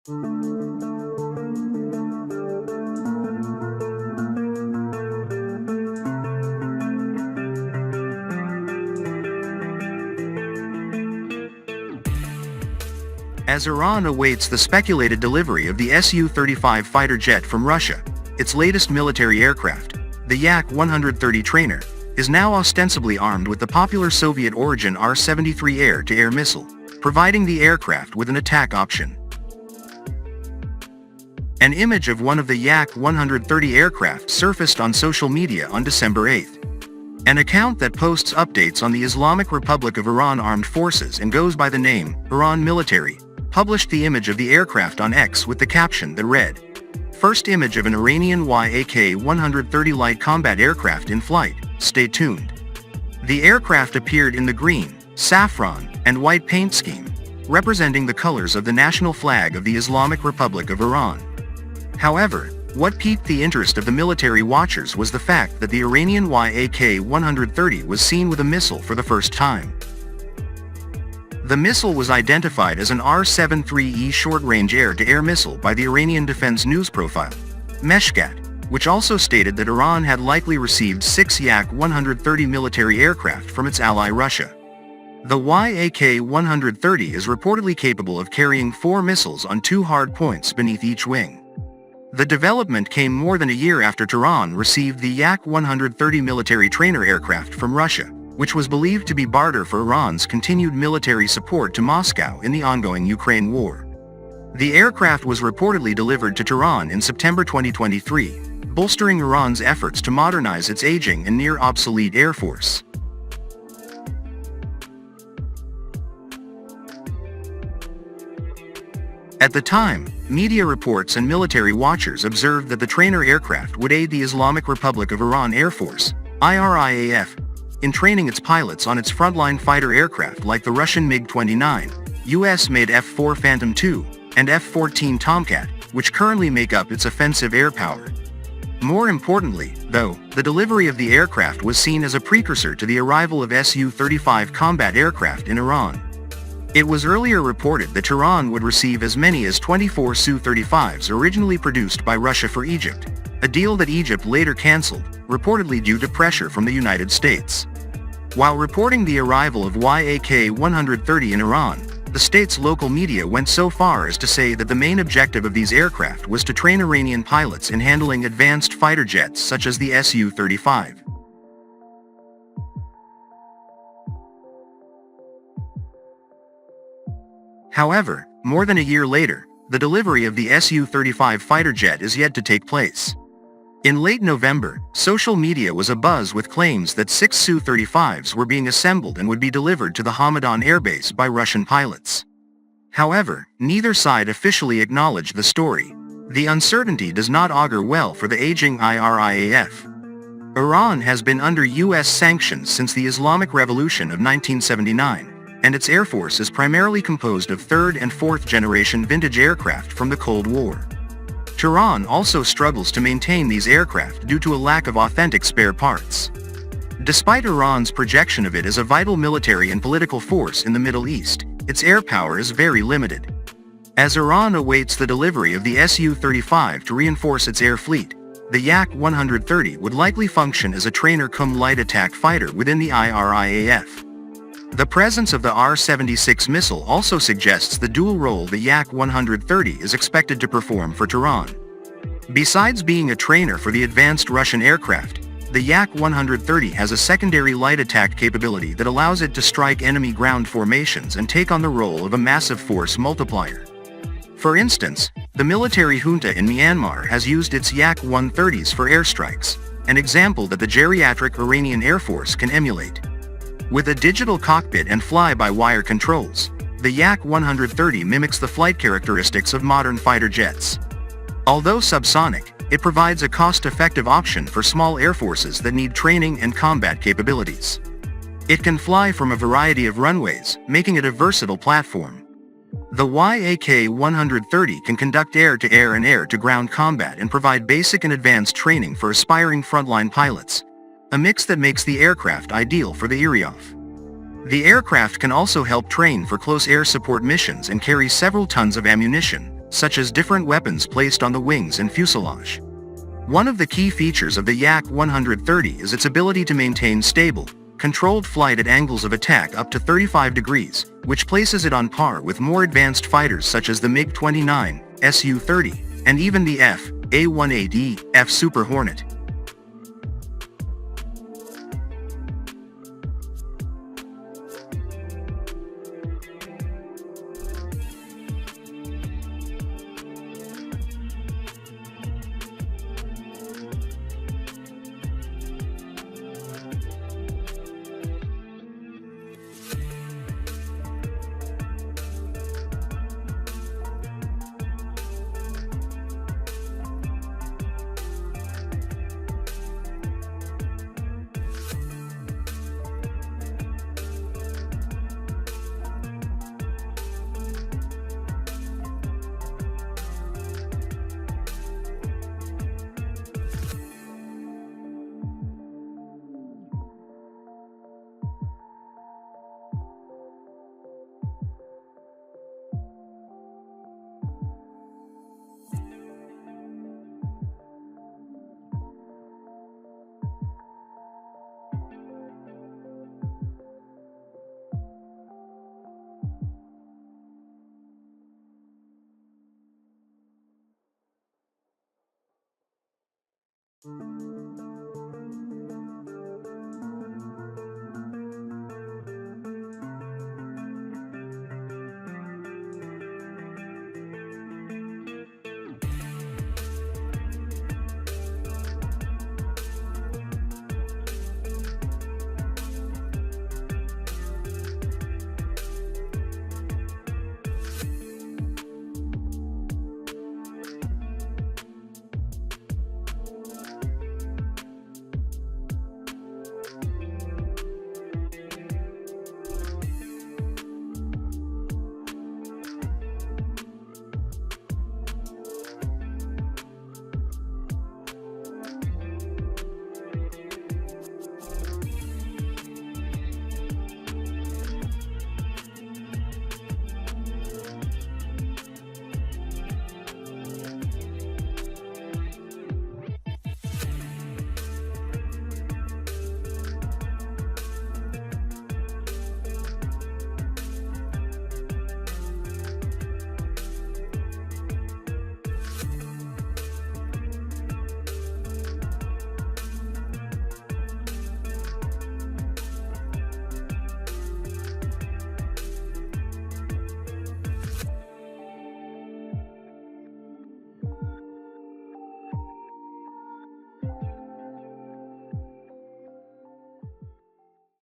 As Iran awaits the speculated delivery of the Su-35 fighter jet from Russia, its latest military aircraft, the Yak-130 trainer, is now ostensibly armed with the popular Soviet-origin R-73 air-to-air missile, providing the aircraft with an attack option. An image of one of the Yak-130 aircraft surfaced on social media on December 8. An account that posts updates on the Islamic Republic of Iran armed forces and goes by the name Iran Military, published the image of the aircraft on X with the caption that read, "First image of an Iranian Yak-130 light combat aircraft in flight, stay tuned." The aircraft appeared in the green, saffron, and white paint scheme, representing the colors of the national flag of the Islamic Republic of Iran. However, what piqued the interest of the military watchers was the fact that the Iranian Yak-130 was seen with a missile for the first time. The missile was identified as an R-73E short-range air-to-air missile by the Iranian Defense News profile, Meshkat, which also stated that Iran had likely received 6 Yak-130 military aircraft from its ally Russia. The Yak-130 is reportedly capable of carrying 4 missiles on 2 hard points beneath each wing. The development came more than a year after Tehran received the Yak-130 military trainer aircraft from Russia, which was believed to be barter for Iran's continued military support to Moscow in the ongoing Ukraine war. The aircraft was reportedly delivered to Tehran in September 2023, bolstering Iran's efforts to modernize its aging and near-obsolete air force. At the time, media reports and military watchers observed that the trainer aircraft would aid the Islamic Republic of Iran Air Force, IRIAF, in training its pilots on its frontline fighter aircraft like the Russian MiG-29, US-made F-4 Phantom II, and F-14 Tomcat, which currently make up its offensive air power. More importantly, though, the delivery of the aircraft was seen as a precursor to the arrival of Su-35 combat aircraft in Iran. It was earlier reported that Tehran would receive as many as 24 Su-35s originally produced by Russia for Egypt, a deal that Egypt later cancelled, reportedly due to pressure from the United States. While reporting the arrival of Yak-130 in Iran, the state's local media went so far as to say that the main objective of these aircraft was to train Iranian pilots in handling advanced fighter jets such as the Su-35. However, more than a year later, the delivery of the Su-35 fighter jet is yet to take place. In late November, social media was abuzz with claims that 6 Su-35s were being assembled and would be delivered to the Hamadan airbase by Russian pilots. However, neither side officially acknowledged the story. The uncertainty does not augur well for the aging IRIAF. Iran has been under U.S. sanctions since the Islamic Revolution of 1979, and its air force is primarily composed of 3rd and 4th generation vintage aircraft from the Cold War. Tehran also struggles to maintain these aircraft due to a lack of authentic spare parts. Despite Iran's projection of it as a vital military and political force in the Middle East, its air power is very limited. As Iran awaits the delivery of the Su-35 to reinforce its air fleet, the Yak-130 would likely function as a trainer-cum-light attack fighter within the IRIAF. The presence of the R-76 missile also suggests the dual role the Yak-130 is expected to perform for Tehran. Besides being a trainer for the advanced Russian aircraft, the Yak-130 has a secondary light attack capability that allows it to strike enemy ground formations and take on the role of a massive force multiplier. For instance, the military junta in Myanmar has used its Yak-130s for airstrikes, an example that the geriatric Iranian Air Force can emulate. With a digital cockpit and fly-by-wire controls, the Yak-130 mimics the flight characteristics of modern fighter jets. Although subsonic, it provides a cost-effective option for small air forces that need training and combat capabilities. It can fly from a variety of runways, making it a versatile platform. The Yak-130 can conduct air-to-air and air-to-ground combat and provide basic and advanced training for aspiring frontline pilots, a mix that makes the aircraft ideal for the IRIAF. The aircraft can also help train for close air support missions and carry several tons of ammunition, such as different weapons placed on the wings and fuselage. One of the key features of the Yak-130 is its ability to maintain stable, controlled flight at angles of attack up to 35 degrees, which places it on par with more advanced fighters such as the MiG-29, Su-30, and even the F/A-1AD F Super Hornet.